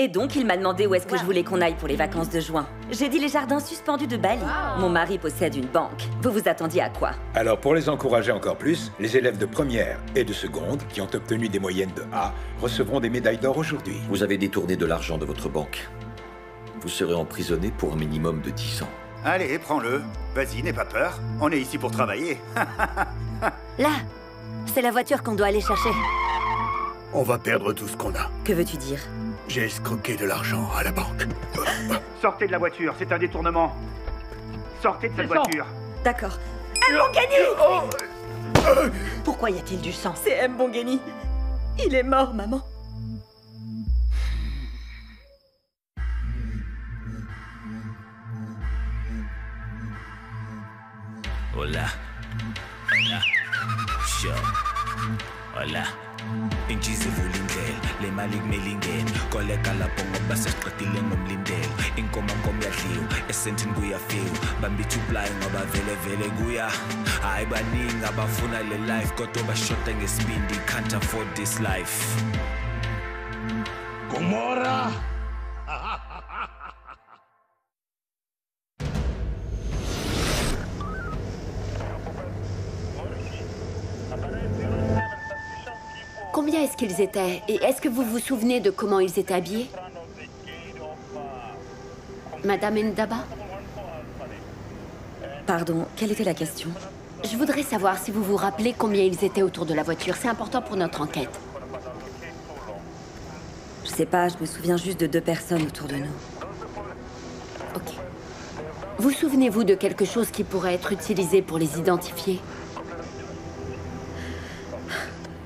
Et donc, il m'a demandé où est-ce que je voulais qu'on aille pour les vacances de juin. J'ai dit les jardins suspendus de Bali. Mon mari possède une banque. Vous vous attendiez à quoi? Alors, pour les encourager encore plus, les élèves de première et de seconde qui ont obtenu des moyennes de A recevront des médailles d'or aujourd'hui. Vous avez détourné de l'argent de votre banque. Vous serez emprisonné pour un minimum de 10 ans. Allez, prends-le. Vas-y, n'aie pas peur. On est ici pour travailler. Là, c'est la voiture qu'on doit aller chercher. On va perdre tout ce qu'on a. Que veux-tu dire? J'ai escroqué de l'argent à la banque. Sortez de la voiture, c'est un détournement. Sortez de cette voiture. D'accord. M. Bongani! Pourquoi y a-t-il du sang? C'est M. Bongani. Il est mort, maman. Hola. Hola. Sure. Hola. Intshi zivula indlela le mali kumele ingene koleka lapho ngoba sesiqedile ngomlindelo inkomankomo yadliwa esentini kuyafiwa bambitha uplayi ngoba vele kuya hayi baningi abafuna le life kodwa bashoda ngesibindi can't afford this life. Gomorra! Combien est-ce qu'ils étaient? Et est-ce que vous vous souvenez de comment ils étaient habillés? Madame Ndaba? Pardon, quelle était la question? Je voudrais savoir si vous vous rappelez combien ils étaient autour de la voiture. C'est important pour notre enquête. Je sais pas, je me souviens juste de 2 personnes autour de nous. Ok. Vous souvenez-vous de quelque chose qui pourrait être utilisé pour les identifier?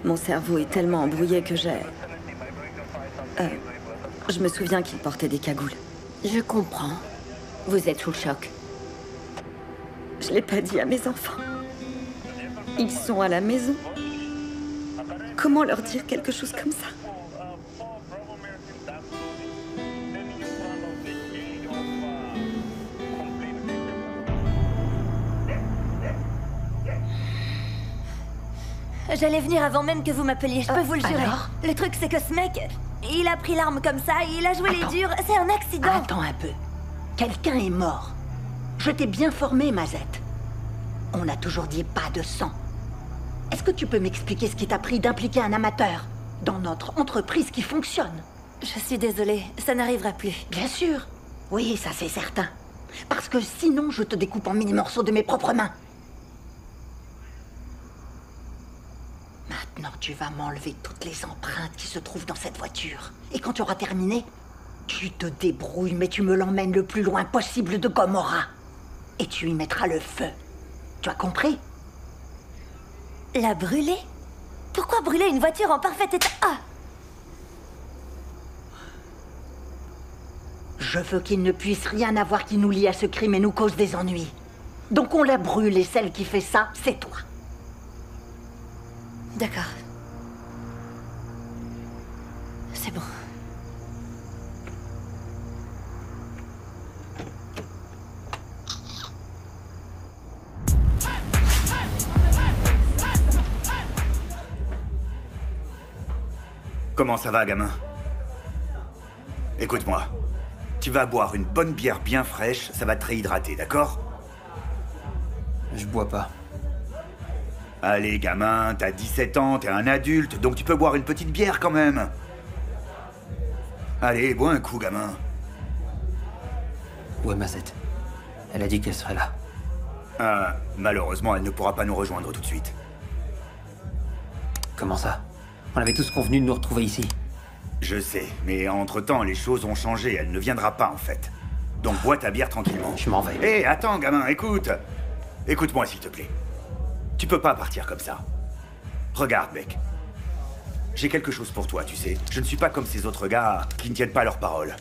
Mon cerveau est tellement embrouillé que j'ai... je me souviens qu'ils portaient des cagoules. Je comprends. Vous êtes sous le choc. Je l'ai pas dit à mes enfants. Ils sont à la maison. Comment leur dire quelque chose comme ça? J'allais venir avant même que vous m'appeliez, je peux vous le jurer. Alors? Le truc, c'est que ce mec, il a pris l'arme comme ça, il a joué les durs, c'est un accident. Attends un peu. Quelqu'un est mort. Je t'ai bien formé, Mazette. On a toujours dit pas de sang. Est-ce que tu peux m'expliquer ce qui t'a pris d'impliquer un amateur dans notre entreprise qui fonctionne? Je suis désolée, ça n'arrivera plus. Bien sûr. Oui, ça c'est certain. Parce que sinon, je te découpe en mini-morceaux de mes propres mains. Maintenant, tu vas m'enlever toutes les empreintes qui se trouvent dans cette voiture. Et quand tu auras terminé, tu te débrouilles, mais tu me l'emmènes le plus loin possible de Gomorra. Et tu y mettras le feu. Tu as compris? La brûler? Pourquoi brûler une voiture en parfait état? Ah! Je veux qu'il ne puisse rien avoir qui nous lie à ce crime et nous cause des ennuis. Donc on la brûle et celle qui fait ça, c'est toi. D'accord. C'est bon. Comment ça va, gamin? Écoute-moi. Tu vas boire une bonne bière bien fraîche, ça va te réhydrater, d'accord? Je bois pas. Allez, gamin, t'as 17 ans, t'es un adulte, donc tu peux boire une petite bière quand même. Allez, bois un coup, gamin. Ouais, Mazette. Elle a dit qu'elle serait là. Ah, malheureusement, elle ne pourra pas nous rejoindre tout de suite. Comment ça? On avait tous convenu de nous retrouver ici. Je sais, mais entre-temps, les choses ont changé, elle ne viendra pas en fait. Donc bois ta bière tranquillement. Je m'en vais. Hé, attends, gamin, écoute. Écoute-moi, s'il te plaît. Tu peux pas partir comme ça. Regarde, mec. J'ai quelque chose pour toi, tu sais. Je ne suis pas comme ces autres gars qui ne tiennent pas leurs paroles.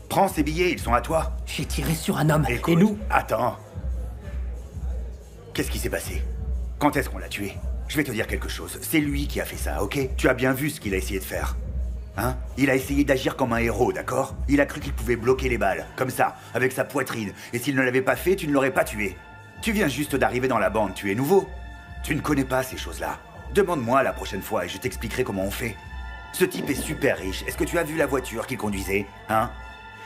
Prends ces billets, ils sont à toi. J'ai tiré sur un homme, Écoute, et nous... Attends. Qu'est-ce qui s'est passé? Quand est-ce qu'on l'a tué? Je vais te dire quelque chose. C'est lui qui a fait ça, ok? Tu as bien vu ce qu'il a essayé de faire. Hein? Il a essayé d'agir comme un héros, d'accord? Il a cru qu'il pouvait bloquer les balles, comme ça, avec sa poitrine. Et s'il ne l'avait pas fait, tu ne l'aurais pas tué. Tu viens juste d'arriver dans la bande, tu es nouveau. Tu ne connais pas ces choses-là. Demande-moi la prochaine fois et je t'expliquerai comment on fait. Ce type est super riche. Est-ce que tu as vu la voiture qu'il conduisait? Hein?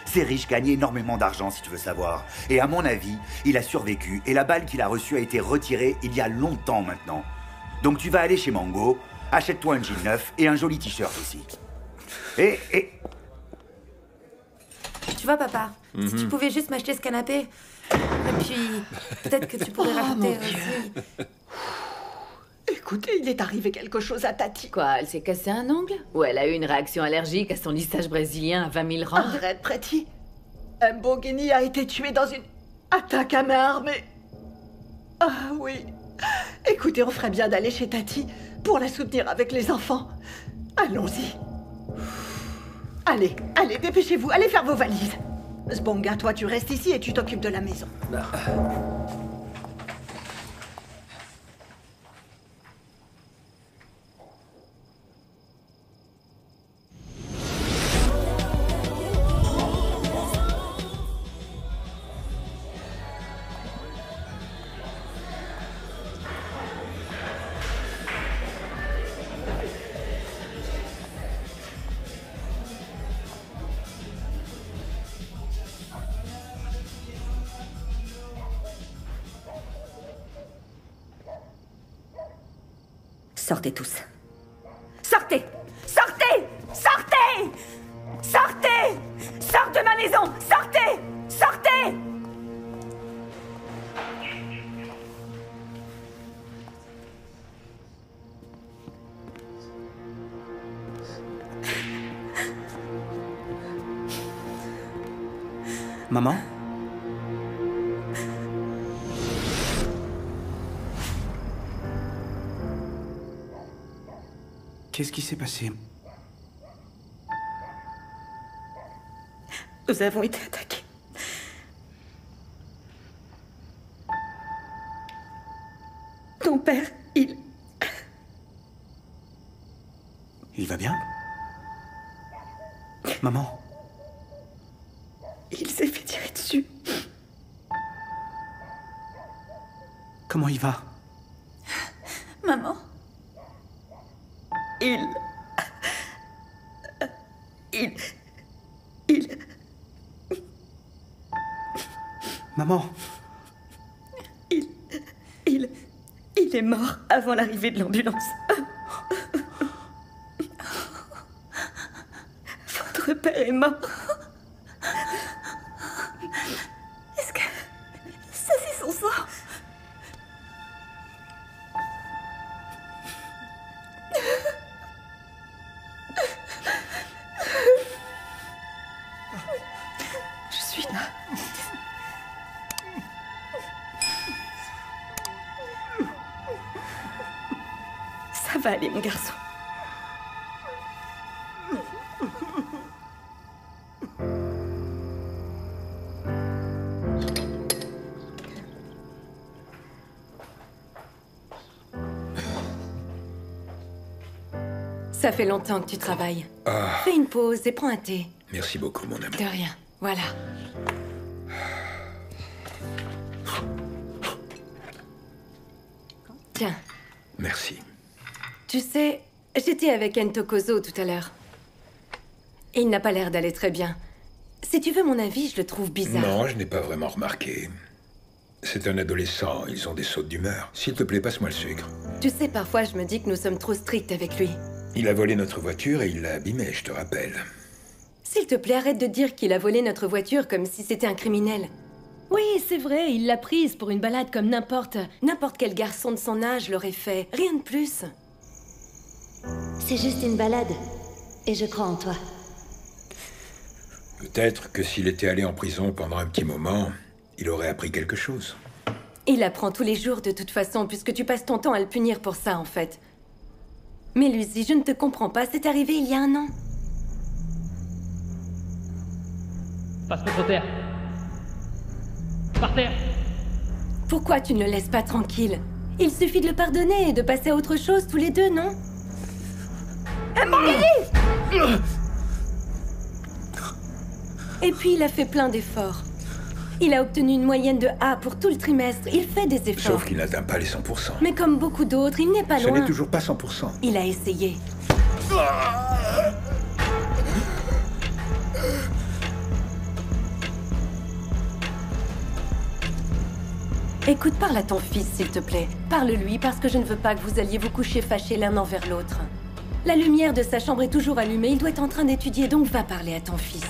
Ces riches gagnent énormément d'argent, si tu veux savoir. Et à mon avis, il a survécu. Et la balle qu'il a reçue a été retirée il y a longtemps maintenant. Donc tu vas aller chez Mango, achète-toi un jean neuf et un joli t-shirt aussi. Et... Tu vois, papa, si tu pouvais juste m'acheter ce canapé, et puis peut-être que tu pourrais rajouter aussi... Écoutez, il est arrivé quelque chose à Tati. Quoi, elle s'est cassé un ongle? Ou elle a eu une réaction allergique à son lissage brésilien à 20 000 rangs? Arrête, Pretty. Mbogeni a été tué dans une attaque à main armée. Ah oui. Écoutez, on ferait bien d'aller chez Tati pour la soutenir avec les enfants. Allons-y. Allez, allez, dépêchez-vous, allez faire vos valises. Sbonga, toi tu restes ici et tu t'occupes de la maison. Sortez tous. Sortez! Sortez! Sortez! Sortez! Sors de ma maison! Sortez! Sortez! Maman? Qu'est-ce qui s'est passé? Nous avons été attaqués. Ton père, il va bien? Maman? il s'est fait tirer dessus. Comment il va? Maman? Il... Maman? Il est mort avant l'arrivée de l'ambulance. Votre père est mort. Est-ce que... ça c'est son sang? Je suis là. Ça va aller, mon garçon. Ça fait longtemps que tu travailles. Ah, Fais une pause et prends un thé. merci beaucoup, mon ami. De rien. Voilà. Tiens, Merci. tu sais, j'étais avec Entokozo tout à l'heure. Il n'a pas l'air d'aller très bien. Si tu veux mon avis, je le trouve bizarre. Non, je n'ai pas vraiment remarqué. C'est un adolescent, ils ont des sautes d'humeur. S'il te plaît, passe-moi le sucre. Tu sais, parfois je me dis que nous sommes trop stricts avec lui. Il a volé notre voiture et il l'a abîmée, je te rappelle. S'il te plaît, arrête de dire qu'il a volé notre voiture comme si c'était un criminel. Oui, c'est vrai, il l'a prise pour une balade comme n'importe quel garçon de son âge l'aurait fait. Rien de plus. C'est juste une balade. Et je crois en toi. Peut-être que s'il était allé en prison pendant un petit moment, il aurait appris quelque chose. Il apprend tous les jours de toute façon, puisque tu passes ton temps à le punir pour ça, en fait. Mais Lucy, je ne te comprends pas, c'est arrivé il y a 1 an. Passe contre terre. Par terre. Pourquoi tu ne le laisses pas tranquille? Il suffit de le pardonner et de passer à autre chose tous les deux, non? Et puis il a fait plein d'efforts. Il a obtenu une moyenne de A pour tout le trimestre. Il fait des efforts. Sauf qu'il n'atteint pas les 100%. Mais comme beaucoup d'autres, il n'est pas Ce loin. n'est toujours pas 100%. Il a essayé. Écoute, parle à ton fils, s'il te plaît. Parle-lui, parce que je ne veux pas que vous alliez vous coucher fâchés l'un envers l'autre. La lumière de sa chambre est toujours allumée, il doit être en train d'étudier, donc va parler à ton fils.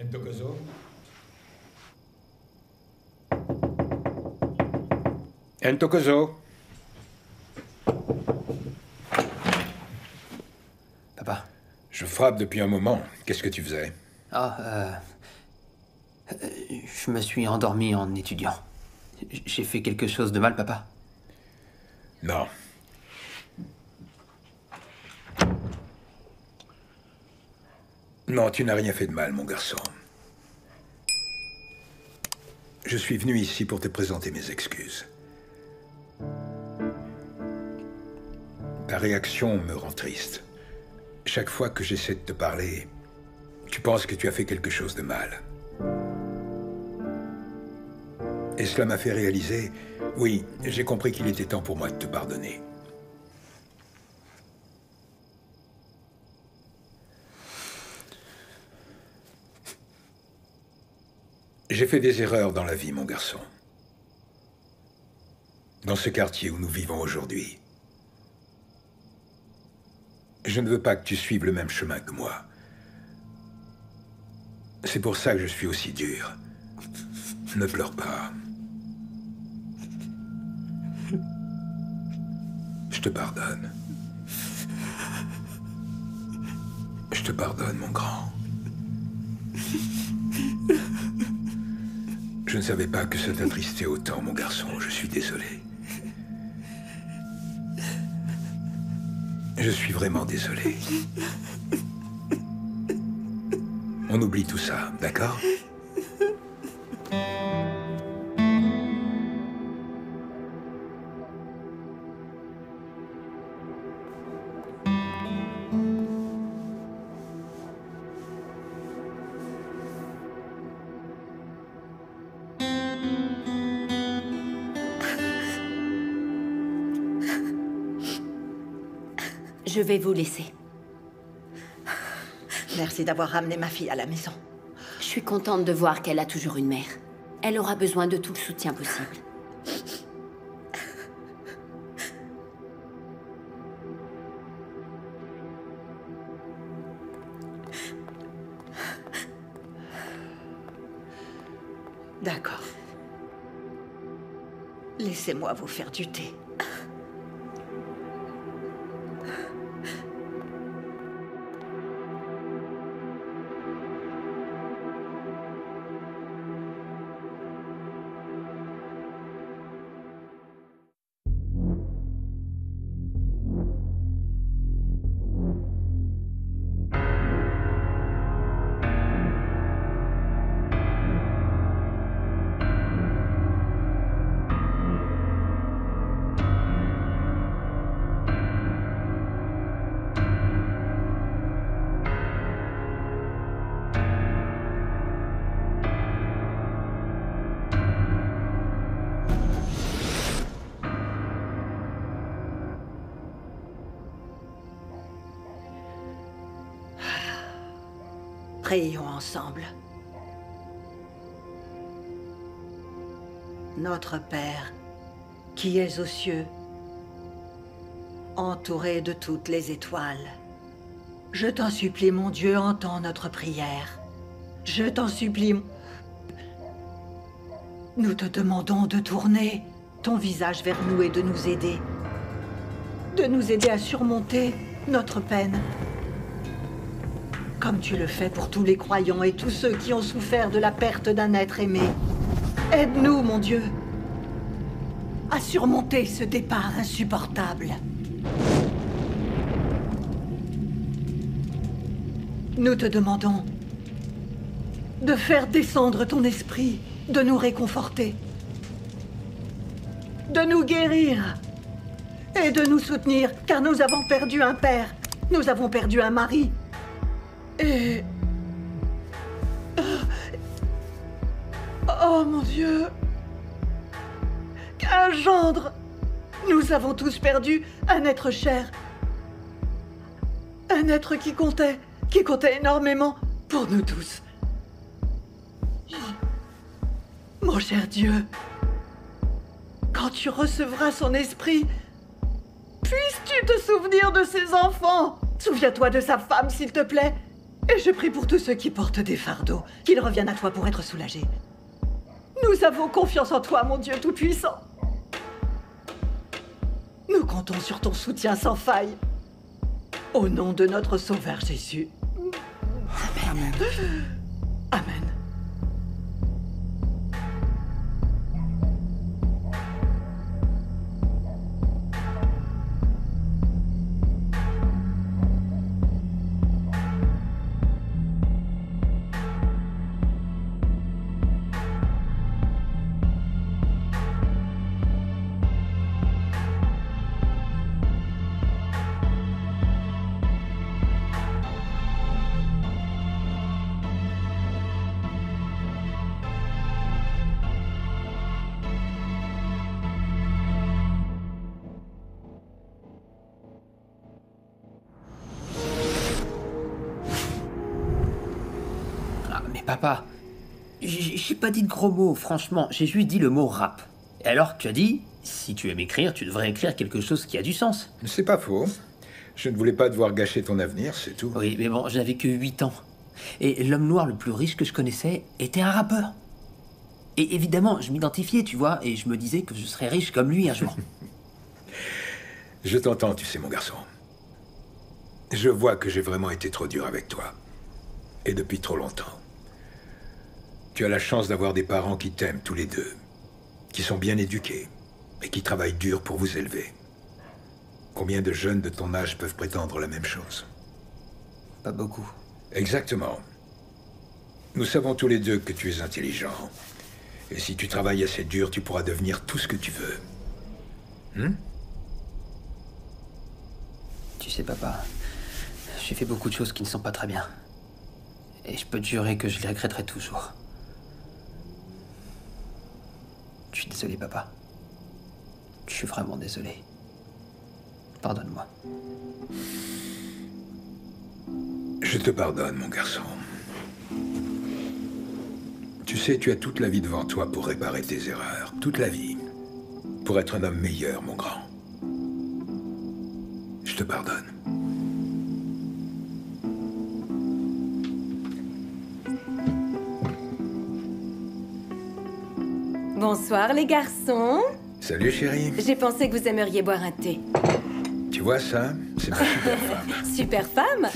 Ntokozo? Ntokozo? Papa. Je frappe depuis un moment. Qu'est-ce que tu faisais? Je me suis endormi en étudiant. J'ai fait quelque chose de mal, papa? Non. Non, tu n'as rien fait de mal, mon garçon. Je suis venu ici pour te présenter mes excuses. Ta réaction me rend triste. Chaque fois que j'essaie de te parler, tu penses que tu as fait quelque chose de mal. Et cela m'a fait réaliser, oui, j'ai compris qu'il était temps pour moi de te pardonner. J'ai fait des erreurs dans la vie, mon garçon. Dans ce quartier où nous vivons aujourd'hui. Je ne veux pas que tu suives le même chemin que moi. C'est pour ça que je suis aussi dur. Ne pleure pas. Je te pardonne. Je te pardonne, mon grand. Je ne savais pas que ça t'attristait autant, mon garçon. Je suis désolé. Je suis vraiment désolé. On oublie tout ça, d'accord? Je vais vous laisser. Merci d'avoir ramené ma fille à la maison. Je suis contente de voir qu'elle a toujours une mère. Elle aura besoin de tout le soutien possible. D'accord. Laissez-moi vous faire du thé. Prions ensemble. Notre Père, qui es aux cieux, entouré de toutes les étoiles, je t'en supplie, mon Dieu, entends notre prière. Je t'en supplie. Nous te demandons de tourner ton visage vers nous et de nous aider. De nous aider à surmonter notre peine. Comme tu le fais pour tous les croyants et tous ceux qui ont souffert de la perte d'un être aimé. Aide-nous, mon Dieu, à surmonter ce départ insupportable. Nous te demandons de faire descendre ton esprit, de nous réconforter, de nous guérir et de nous soutenir, car nous avons perdu un père, nous avons perdu un mari. Et... Oh mon Dieu! Un gendre! Nous avons tous perdu un être cher. Un être qui comptait énormément pour nous tous. Mon cher Dieu, quand tu recevras son esprit, puisses-tu te souvenir de ses enfants? Souviens-toi de sa femme, s'il te plaît. Et je prie pour tous ceux qui portent des fardeaux, qu'ils reviennent à toi pour être soulagés. Nous avons confiance en toi, mon Dieu Tout-Puissant. Nous comptons sur ton soutien sans faille. Au nom de notre Sauveur Jésus. Amen. Amen. Papa, j'ai pas dit de gros mots, franchement. J'ai juste dit le mot rap. Et alors, tu as dit, si tu aimes écrire, tu devrais écrire quelque chose qui a du sens. C'est pas faux. Je ne voulais pas devoir gâcher ton avenir, c'est tout. Oui, mais bon, j'avais que 8 ans. Et l'homme noir le plus riche que je connaissais était un rappeur. Et évidemment, je m'identifiais, tu vois, et je me disais que je serais riche comme lui un jour. Je t'entends, tu sais, mon garçon. Je vois que j'ai vraiment été trop dur avec toi. Et depuis trop longtemps. Tu as la chance d'avoir des parents qui t'aiment tous les deux, qui sont bien éduqués et qui travaillent dur pour vous élever. Combien de jeunes de ton âge peuvent prétendre la même chose? Pas beaucoup. Exactement. Nous savons tous les deux que tu es intelligent. Et si tu travailles assez dur, tu pourras devenir tout ce que tu veux. Tu sais, papa, j'ai fait beaucoup de choses qui ne sont pas très bien. Et je peux te jurer que je les regretterai toujours. Je suis désolé, papa. Je suis vraiment désolé. Pardonne-moi. Je te pardonne, mon garçon. Tu sais, tu as toute la vie devant toi pour réparer tes erreurs. Toute la vie. Pour être un homme meilleur, mon grand. Je te pardonne. Bonsoir les garçons. Salut chérie. J'ai pensé que vous aimeriez boire un thé. Tu vois ça? C'est ma super femme. Super femme?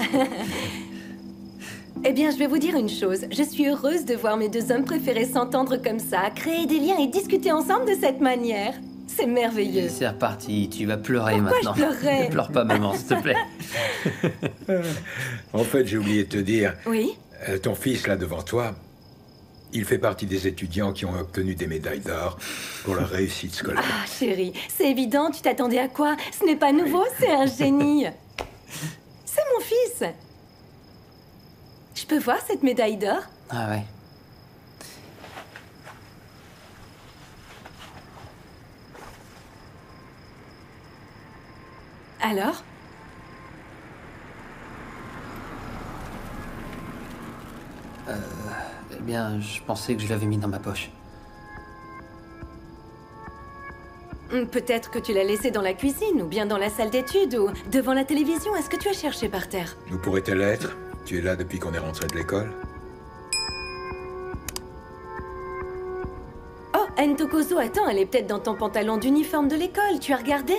Eh bien, je vais vous dire une chose. Je suis heureuse de voir mes deux hommes préférés s'entendre comme ça, créer des liens et discuter ensemble de cette manière. C'est merveilleux. C'est reparti, tu vas pleurer Pourquoi maintenant. je pleurerais? Ne pleure pas, maman, s'il te plaît. En fait, j'ai oublié de te dire. Oui? Ton fils, là, devant toi, il fait partie des étudiants qui ont obtenu des médailles d'or pour leur réussite scolaire. Ah, chérie, c'est évident, tu t'attendais à quoi? Ce n'est pas nouveau, c'est un génie. C'est mon fils. Je peux voir cette médaille d'or? Ah ouais. Alors? Eh bien, je pensais que je l'avais mis dans ma poche. Peut-être que tu l'as laissé dans la cuisine, ou bien dans la salle d'études, ou devant la télévision. Est-ce que tu as cherché par terre? Où pourrait-elle être? Tu es là depuis qu'on est rentré de l'école? Oh, Ntokozo, attends, elle est peut-être dans ton pantalon d'uniforme de l'école. Tu as regardé?